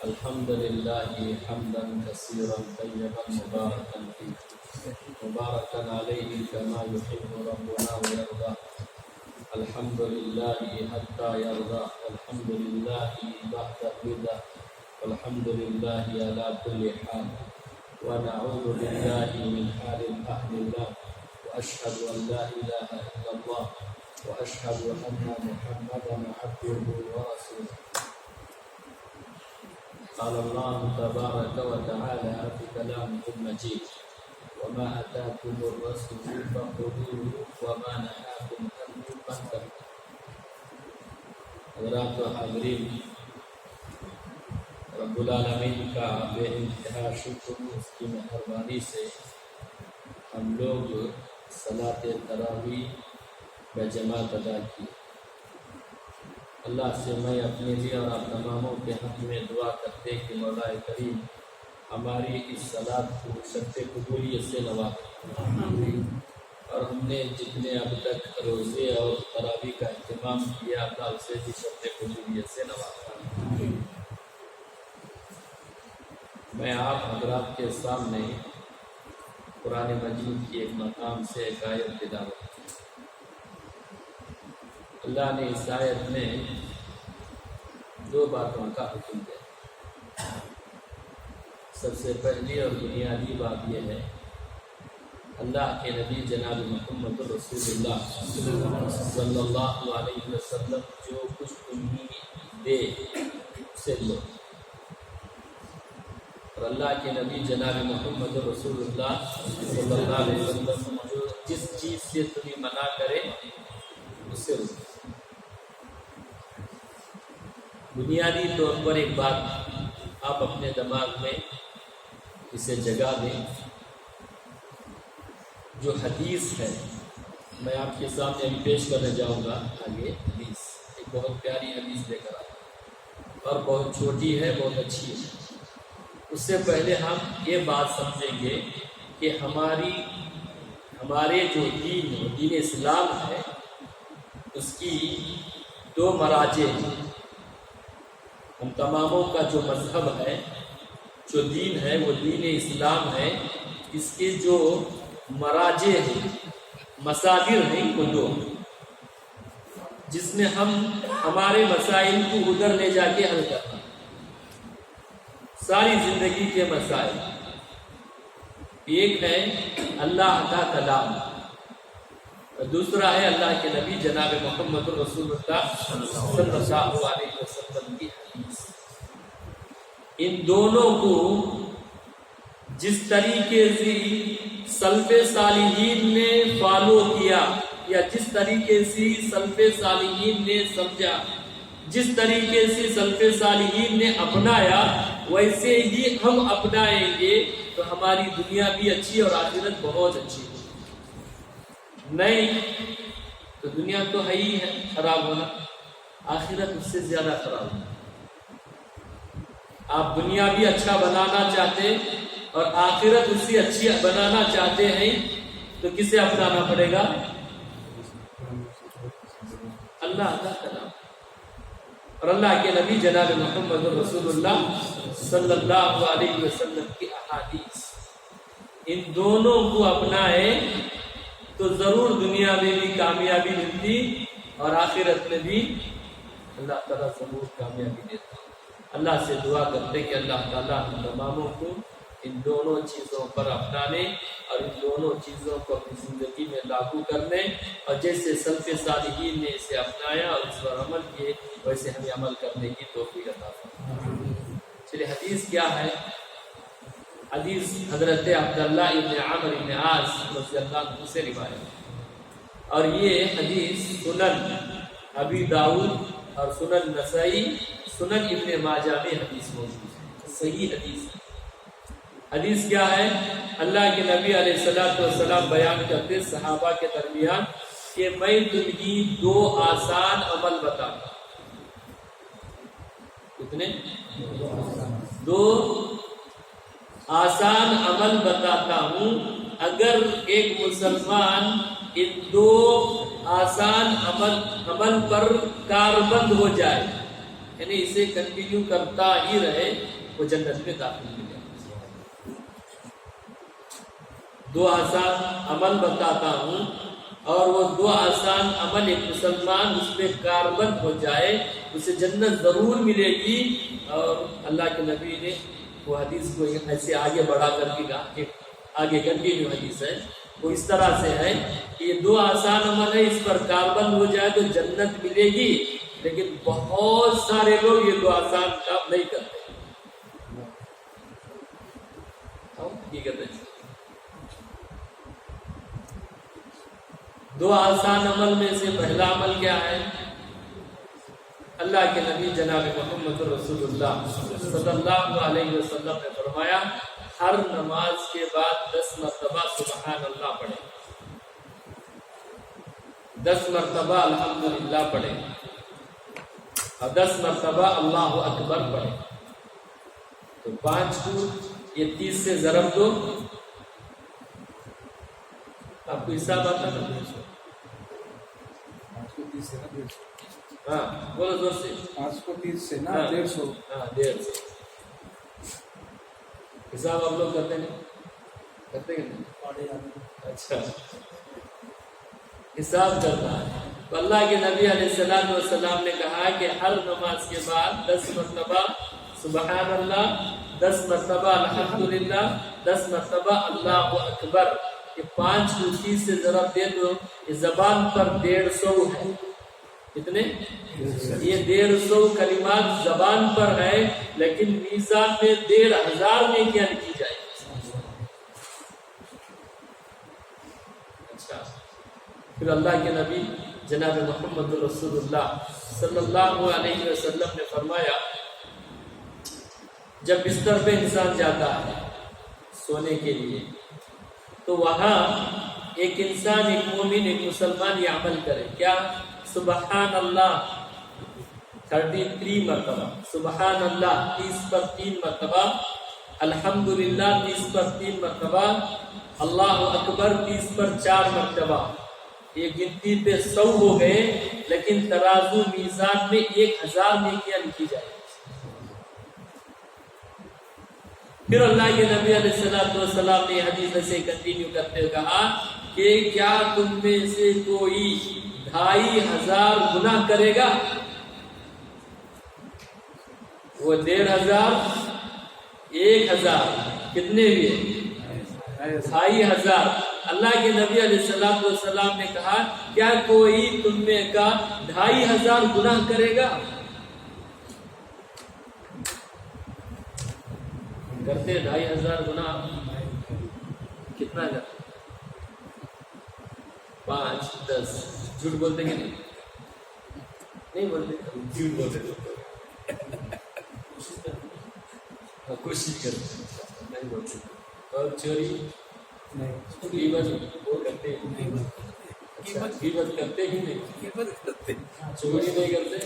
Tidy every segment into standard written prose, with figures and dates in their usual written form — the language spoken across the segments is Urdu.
الحمد لله حمدا كثيرا طيبا مباركا فيه مباركا عليه كما يحب ربنا ويرضى. الحمد لله حتى يرضى، الحمد لله بعد الرضا، والحمد لله على كل حال، ونعوذ بالله من حال أهل النار، وأشهد أن لا إله إلا الله، وأشهد أن محمدا عبده ورسوله. قال الله تبارك وتعالى في كلامه المجيد: وما أتاكم الرسول فخذوه وما نهاكم عنه فانتهوا. حضرات و حاضرین، رب العالمین کا بے انتہا شکر، اس کی مہربانی سے ہم لوگ صلاۃ تراویح بجماعت ادا کی. اللہ سے میں اپنے لیے اور آپ تماموں کے حق میں دعا کرتے کہ مولا کریم ہماری اس صلاۃ کو شرط قبولیت سے نوازے، اور ہم نے جتنے اب تک روزے اور تراویح کا اہتمام کیا اللہ اسے بھی شرط قبولیت سے نوازا. میں آپ حضرات کے سامنے قرآن مجید کی ایک مقام سے ایک آیت تلاوت کی. اللہ نے اس آیت میں دو باتوں کا حکم دیا. سب سے پہلی اور بنیادی بات یہ ہے، اللہ کے نبی جناب محمد رسول اللہ صلی اللہ علیہ وسلم جو کچھ تمہیں دے اسے لو. اور اللہ کے نبی جناب محمد رسول اللہ صلی اللہ علیہ وسلم جو جس چیز سے تمہیں منع کرے اسے لو. بنیادی طور پر ایک بات آپ اپنے دماغ میں اسے جگہ دیں. جو حدیث ہے میں آپ کے سامنے ابھی پیش کرنے جاؤں گا آگے. حدیث ایک بہت پیاری حدیث لے کر آیا اور بہت چھوٹی ہے، بہت اچھی ہے. اس سے پہلے ہم یہ بات سمجھیں گے کہ ہمارے جو دین اسلام ہے اس کی دو مراجع ہیں. ہم تماموں کا جو مذہب ہے، جو دین ہے، وہ دین اسلام ہے. اس کے جو مراجع ہیں، مصادر ہیں، وہ دو، جس میں ہم ہمارے مسائل کو ادھر لے جا کے حل کرتے ہیں. ساری زندگی کے مسائل. ایک ہے اللہ کا کلام اور دوسرا ہے اللہ کے نبی جناب محمد رسول اللہ صلی اللہ علیہ وسلم کی حدیث. ان دونوں کو جس طریقے سے سلف صالحین نے فالو کیا، یا جس طریقے سے سلف صالحین نے سمجھا، جس طریقے سے سلف صالحین نے اپنایا، ویسے ہی ہم اپنائیں گے تو ہماری دنیا بھی اچھی اور آخرت بہت اچھی. نہیں تو دنیا تو ہے ہی ہے خراب ہونا، آخرت اس سے زیادہ خراب ہونا. آپ دنیا بھی اچھا بنانا چاہتے اور آخرت اس سے اچھی بنانا چاہتے ہیں تو کسے اپنانا پڑے گا؟ اللہ کا کلام اور اللہ کے نبی جناب محمد رسول اللہ صلی اللہ علیہ وسلم کی احادیث. ان دونوں کو اپنائے تو ضرور دنیا میں بھی کامیابی ملتی اور آخرت میں بھی اللہ تعالیٰ ضرور کامیابی دیتا. اللہ سے دعا کرتے کہ اللہ تعالیٰ ہم تماموں کو ان دونوں چیزوں پر اپنانے اور ان دونوں چیزوں کو اپنی زندگی میں لاگو کرنے، اور جیسے سلف صالحین نے اسے اپنایا اور اس پر عمل کیے ویسے ہمیں عمل کرنے کی توفیق عطا فرمائے. چلیے حدیث کیا ہے؟ حدیث حضرت عبداللہ ابن عمرو ابن عاص رضی اللہ عنہ سے روایت، اور یہ حدیث سنن ابی داؤد اور سنن نسائی، سنن ابن ماجہ میں حدیث موجود ہے. صحیح حدیث. حدیث کیا ہے؟ اللہ کے نبی علیہ السلام بیان کرتے صحابہ کے درمیان کہ میں تمہیں دو آسان عمل بتاتا ہوں. کتنے؟ دو آسان عمل بتاتا ہوں. اگر ایک مسلمان ان دو آسان عمل پر کاربند ہو جائے، یعنی اسے کنٹینیو کرتا ہی رہے وہ جنت میں داخل ہو جائے۔ دو آسان عمل بتاتا ہوں، اور وہ دو آسان عمل ایک مسلمان اس پہ کاربند ہو جائے اسے جنت ضرور ملے گی۔ اور اللہ کے نبی نے وہ حدیث کو ایسے آگے بڑھا کر کے کہا کہ آگے کنٹینیو حدیث ہے، وہ اس طرح سے ہے کہ یہ دو آسان عمل ہے، اس پر کاربند ہو جائے تو جنت ملے گی، لیکن بہت سارے لوگ یہ دو آسان کام نہیں کرتے۔ دو آسان عمل میں سے پہلا عمل کیا ہے؟ اللہ کے نبی جناب محمد رسول اللہ صلی اللہ علیہ وسلم نے فرمایا ہر نماز کے بعد 10 مرتبہ سبحان اللہ پڑھے، 10 مرتبہ الحمدللہ پڑھے، اور 10 مرتبہ اللہ اکبر پڑھے۔ تو 5 کو یہ 30 سے ضرب دو، آپ کو حساب آتا ہے؟ ہاں بولو زور سے۔ 5 کو 30 سے نا 150۔ ہاں 150۔ حساب آپ لوگ کرتے نہیں؟ کرتے کہ نہیں؟ اچھا، حساب کرنا ہے۔ تو اللہ کے نبی علیہ السلام نے کہا کہ ہر نماز کے بعد 10 مرتبہ سبحان اللہ، 10 مرتبہ الحمدللہ، 10 مرتبہ اللہ اکبر۔ یہ 5 کو 30 سے ضرب دے دو، یہ زبان پر 150 ہے۔ کتنے؟ یہ 150 کلمات زبان پر ہے، لیکن میزان میں 1500 نیکیاں لکھی جائیں۔ اچھا، پھر اللہ کے نبی جناب محمد رسول اللہ صلی اللہ علیہ وسلم نے فرمایا جب بستر پہ انسان جاتا ہے سونے کے لیے تو وہاں ایک انسان، ایک مومن، ایک مسلمان یہ عمل کرے، کیا؟ سبحان اللہ 33 مرتبہ، سبحان اللہ 30 پر 3 مرتبہ، الحمدللہ 30 پر 3 مرتبہ، اللہ اکبر 30 پر 4 مرتبہ۔ یہ گنتی پہ 100 ہو گئے، لیکن ترازو میزان میں 1000 نیکیاں لکھی جائیں۔ پھر اللہ کے نبی علیہ السلام نے حدیث سے کنٹینیو کرتے ہوئے کہا کہ کیا تم میں سے کوئی 2500 گناہ کرے گا؟ وہ 1500، 1000، کتنے ہوئے؟ 2500۔ اللہ کے نبی علیہ السلام نے کہا کیا کوئی تم میں کا 2500 گناہ کرے گا؟ کرتے 2500 گناہ؟ کتنا کرتے؟ 5، 10۔ جھوٹ بولتے کہ نہیں؟ نہیں بولتے، جھوٹ بولتے کوشش کرتے نہیں بولتے۔ اور چوری غیبت وہ کرتے نہیں؟ غیبت کرتے ہی نہیں، چوری نہیں کرتے،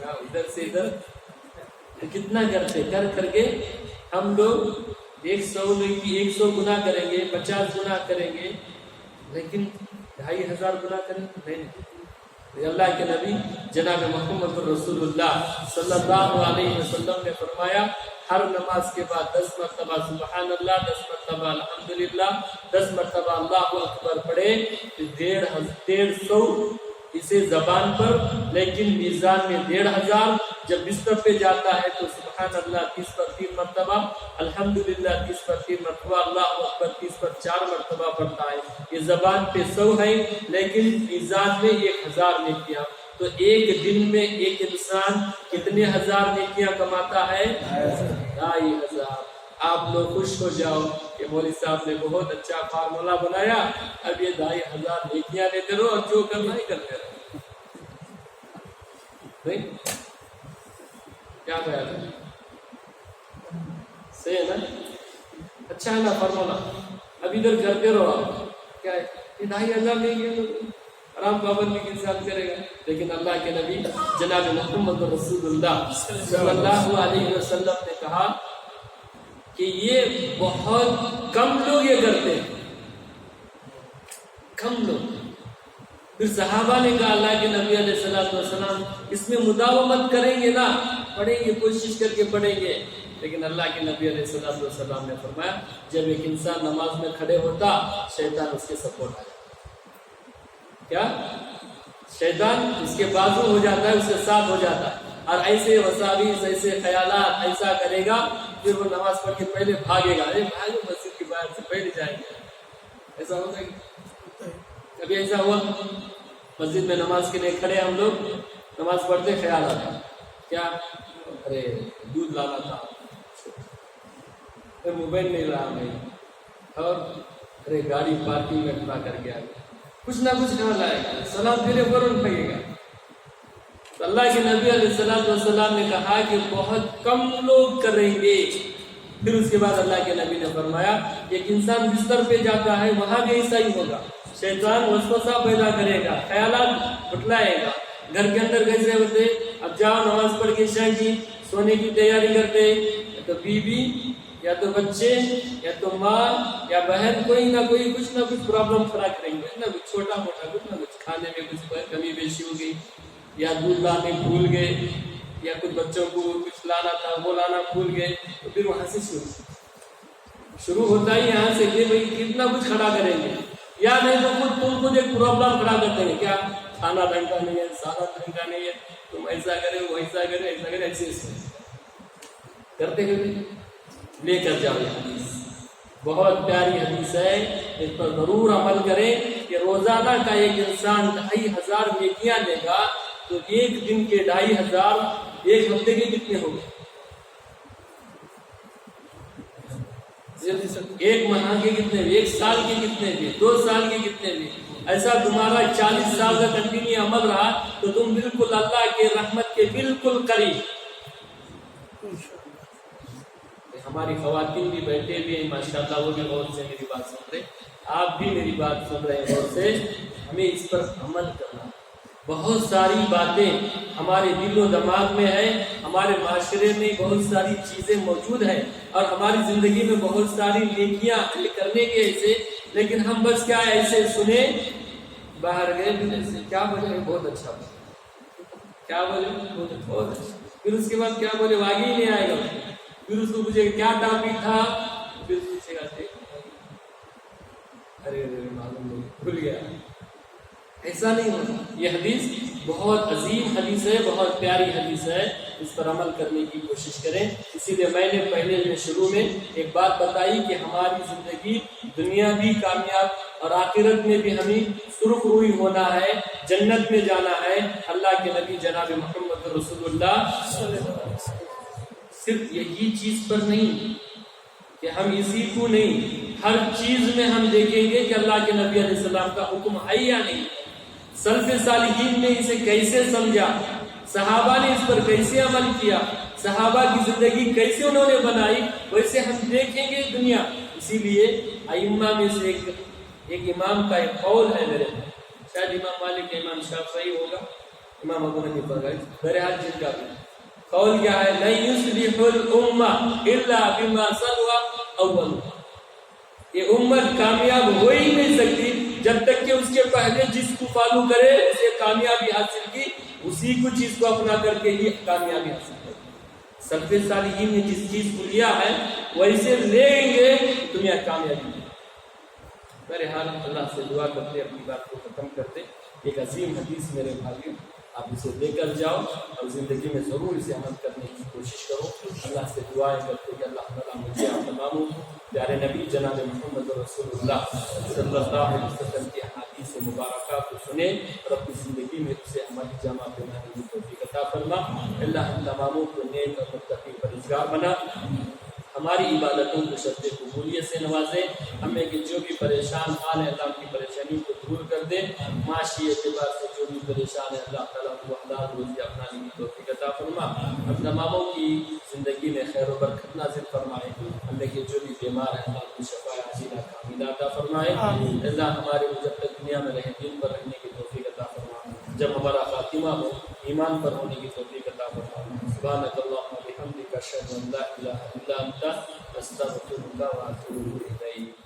ادھر سے ادھر کتنا کرتے، کر کے ہم لوگ 100 گناہ کریں گے، 50 گناہ کریں گے، لیکن 2500 گناہ کریں گے نہیں۔ اللہ کے نبی جناب محمد رسول اللہ صلی اللہ علیہ وسلم نے فرمایا ہر نماز کے بعد 10 مرتبہ سبحان اللہ، 10 مرتبہ الحمدللہ، 10 مرتبہ اللہ اکبر پڑھے، 150 اسے زبان پر، لیکن میزان میں 1500۔ جب بستر پہ جاتا ہے تو سبحان اللہ 30 پر 3 مرتبہ، الحمدللہ 30 پر 3 مرتبہ، اللہ اکبر 30 پر 4 مرتبہ پڑھتا ہے۔ یہ زبان پہ 100 ہے، لیکن میزان میں 1000 نیکیاں۔ تو ایک دن میں ایک انسان کتنے 1000 نیکیاں کماتا ہے؟ 2500۔ آپ لوگ خوش ہو جاؤ کہ مولوی صاحب نے بہت اچھا فارمولا بنایا، اب یہ 2500 نیکیاں لیتے رہو اور جو کرنا ہی کرتے رہو۔ نہیں کیا خیال ہے؟ صحیح ہے نا؟ اچھا ہے نا فارمولا؟ اب ادھر کرتے رہو آپ، کیا ہے یہ 2500 نیکیاں آرام پابندی کے ساتھ کرے گا، لیکن اللہ کے نبی جناب محمد رسول اللہ صلی اللہ علیہ وسلم نے کہا کہ یہ بہت کم لوگ یہ کرتے ہیں، کم لوگ۔ پھر صحابہ نے کہا اللہ کے نبی علیہ الصلوۃ والسلام اس میں مداومت کریں گے نا، پڑھیں گے، کوشش کر کے پڑھیں گے، لیکن اللہ کے نبی علیہ الصلوۃ والسلام نے فرمایا جب ایک انسان نماز میں کھڑے ہوتا شیطان اس کے سپورٹ آ جاتا، کیا شیطان اس کے بازو ہو جاتا ہے، اس کے ساتھ ہو جاتا ہے، اور ایسے وساویس، ایسے خیالات ایسا کرے گا، پھر وہ نماز پڑھ کے پہلے بھاگے گا، ارے بھاگو مسجد کے باہر سے پہلے جائیں گے، ایسا ہوتا ہے؟ کبھی ایسا ہوا مسجد میں نماز کے لیے کھڑے ہم لوگ نماز پڑھتے، خیال آتا کیا ارے دودھ لانا تھا، پھر موبائل نہیں رہا میں، اور ارے گاڑی پارکنگ میں کھڑا کر کے آ گیا، کچھ نہ کچھ خیال آئے گا، سلام پھر فوراً پھگے گا۔ تو اللہ کے نبی علیہ الصلوۃ والسلام نے کہا کہ بہت کم لوگ کریں گے۔ پھر اس کے بعد اللہ کے نبی نے فرمایا ایک انسان بستر پہ جاتا ہے وہاں بھی ایسا ہی ہوگا، شیطان وسوسہ پیدا کرے گا، خیالات بٹلائے گا، گھر کے اندر کیسے ہوتے، اب جاؤ نماز پڑھ کے شاہ جی سونے کی تیاری کرتے، یا تو بیوی یا تو بچے یا تو ماں یا بہن، کوئی نہ کوئی کچھ نہ کچھ پرابلم کھڑا کریں گے، نہ کچھ چھوٹا موٹا، کچھ نہ کچھ کھانے میں کچھ کمی بیشی ہو گئی، یا دودھ لانے بھول گئے، یا کچھ بچوں کو کچھ لانا تھا وہ لانا بھول گئے، تو پھر وہاں سے شروع ہوتا ہی یہاں سے کہ بھائی کتنا کچھ کھڑا کریں گے، یا نہیں تو خود ایک پرابلم کھڑا کرتے ہیں، کیا کھانا ڈھنگ کا نہیں ہے، سارا ڈھنگ کا نہیں ہے، تم ایسا کرے وہ ایسا کرے، ایسا کرے، ایسے کرتے کرتے لے کر جاؤ۔ یہ حدیث بہت پیاری حدیث ہے، اس پر ضرور عمل کریں کہ روزانہ کا ایک انسان 2500 نیکیاں لے گا تو ایک دن کے 2500 ایک ہفتے کے کتنے ہو گئے، ایک ماہ کے کتنے بھی، ایک سال کے کتنے بھی، 2 سال کے کتنے بھی، ایسا تمہارا 40 سال کا کنٹینیو عمل رہا تو تم بالکل اللہ کے رحمت کے بالکل قریب۔ ہماری خواتین بھی بیٹھے بھی ہیں ماشاءاللہ، وہ بھی غور سے میری بات سن رہے، آپ بھی میری بات سن رہے ہیں غور سے، ہمیں اس پر عمل کرنا۔ بہت ساری باتیں ہمارے دل و دماغ میں ہیں، ہمارے معاشرے میں بہت ساری چیزیں موجود ہیں، اور ہماری زندگی میں بہت ساری نیکیاں کرنے کے ایسے، لیکن ہم بس کیا ایسے سنے باہر گئے بھی ایسے، کیا بولے بہت اچھا، کیا بولے بہت اچھا، پھر اس کے بعد کیا بولے واقعی نہیں آئے گا، پھر اس کو پوچھے کیا ٹاپک تھا، پھر پوچھے گا ارے معلوم نہیں بھول گیا، ایسا نہیں ہوتا۔ یہ حدیث بہت عظیم حدیث ہے، بہت پیاری حدیث ہے، اس پر عمل کرنے کی کوشش کریں۔ اسی لیے میں نے پہلے شروع میں ایک بات بتائی کہ ہماری زندگی دنیا بھی کامیاب اور آخرت میں بھی ہمیں سرخ روئی ہونا ہے، جنت میں جانا ہے، اللہ کے نبی جناب محمد رسول اللہ صرف یہی چیز پر نہیں کہ ہم اسی کو نہیں، ہر چیز میں ہم دیکھیں گے کہ اللہ کے نبی علیہ السلام کا حکم ہے یا نہیں، سلف صالحین نے اسے کیسے سمجھا، صحابہ نے اس پر کیسے عمل کیا، صحابہ کی زندگی کیسے انہوں نے بنائی، ویسے ہم دیکھیں گے دنیا۔ اسی لیے ائمہ میں سے ایک امام کا ایک قول ہے میرے، شاید امام مالک، امام شافعی ہوگا، امام ابو حنیفہ کا، بہرحال جن کا بھی قول کیا ہے، لن یصلح الامہ الا بما صلح اولها، یہ امت کامیاب ہو ہی نہیں سکتی جب تک کہ اس کے پہلے جس کو فالو کرے اسے کامیابی حاصل کی، اسی کو چیز کو اپنا کر کے ہی کامیابی حاصل کرے۔ سلف صالحین نے جس چیز کو لیا ہے ویسے لیں گے دنیا کامیابی۔ بہرحال اللہ سے دعا کرتے اپنی بات کو ختم کرتے، ایک عظیم حدیث میرے بھائیو، آپ اسے لے کر جاؤ اور زندگی میں ضرور اسے عمل کرنے کی کوشش کرو۔ اللہ سے دعائیں کرتے کہ اللہ تعالیٰ مجھے آپ تماموں پیارے نبی جناب محمد رسول اللہ صلی اللہ علیہ وسلم کی احادیث مبارکہ کو سنے اور اپنی زندگی میں اسے عملی جمع کرنے کی توفیق عطا فرما۔ اللہ ہم تماموں کو نیک اور متقی پرہیزگار بنا، ہماری عبادتوں کو شرط قبولیت سے نوازے، ہمیں کہ جو بھی پریشان حال ہے اللہ کی پریشانی کو دور کر دے، معاشی اعتبار سے جو بھی پریشان ہے اللہ تعالیٰ کو حلال روزی اپنانے کی توفیق عطا فرما، ہم تماموں کی زندگی میں خیر و برکت نازل فرمائے، ہمیں کہ جو بھی بیمار ہے اللہ کی شفا عاجلہ کاملہ عطا فرمائے، اللہ ہمارے کو جب تک دنیا میں رہے دین پر رہنے کی توفیق عطا فرما، جب ہمارا خاتمہ ہو ایمان پر ہونے کی توفیق عطا فرما۔ سبحانک اللہم و بحمدک اشہد ان لا الہ الا انت استغفرک و اتوب الیک۔